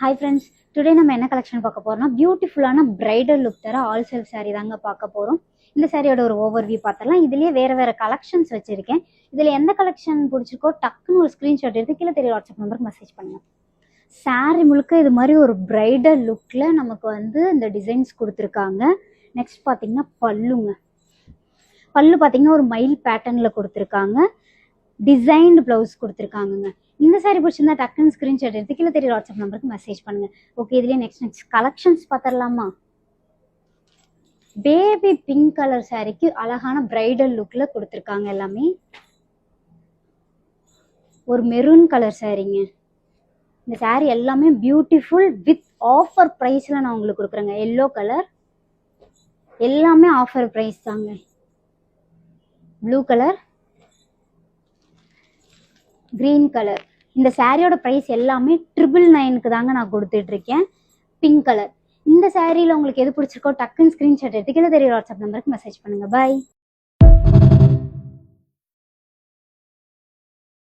Hi friends, today நம்ம என்ன collection பார்க்க போறோம்னா பியூட்டிஃபுல்லான பிரைடல் லுக் தர ஆல் செல்ஃப் saree தாங்க பார்க்க போகிறோம். இந்த சாரியோட ஒரு ஓவர்வியூ பார்த்தலாம். இதுலேயே வேறு கலெக்ஷன்ஸ் வச்சுருக்கேன். இதில் எந்த கலெக்ஷன் பிடிச்சிருக்கோ டக்குன்னு ஒரு ஸ்க்ரீன்ஷாட் எடுத்து கீழே தெரிய வாட்ஸ்அப் நம்பருக்கு மெசேஜ் பண்ணுங்கள். சாரீ முழுக்க இது மாதிரி ஒரு பிரைடல் லுக்கில் நமக்கு இந்த டிசைன்ஸ் கொடுத்துருக்காங்க. நெக்ஸ்ட் பார்த்தீங்கன்னா பல்லு பார்த்தீங்கன்னா ஒரு மயில் பேட்டர்னில் கொடுத்துருக்காங்க. டிசைன்டு ப்ளவுஸ் கொடுத்துருக்காங்கங்க. இந்த சாரி பிடிச்சிருந்தா டக்குன்னு ஸ்க்ரீன்ஷாட் எடுத்து கீழே தெரிய வாட்ஸ்அப் நம்பருக்கு மெசேஜ் பண்ணுங்க. ஓகே, இதுலேயே நெக்ஸ்ட் கலெக்ஷன்ஸ் பார்த்துடலாமா? பேபி பிங்க் கலர் சாரிக்கு அழகான பிரைடல் லுக்ல கொடுத்துருக்காங்க. எல்லாமே ஒரு மெரூன் கலர் சாரிங்க. இந்த சாரி எல்லாமே பியூட்டிஃபுல் வித் ஆஃபர் ப்ரைஸில் நான் உங்களுக்கு கொடுக்குறேங்க. எல்லோ கலர் எல்லாமே ஆஃபர் ப்ரைஸ் தாங்க. Blue colour, green colour. இந்த சாரியோட ப்ரைஸ் எல்லாமே 999 தாங்க நான் கொடுத்துட்டு இருக்கேன். Pink colour. இந்த சாரியில் உங்களுக்கு எது பிடிச்சிருக்கோ டக்குன்னு ஸ்க்ரீன்ஷாட் எடுத்து கீழே தெரிய வாட்ஸ்அப் நம்பருக்கு மெசேஜ் பண்ணுங்க. பாய்.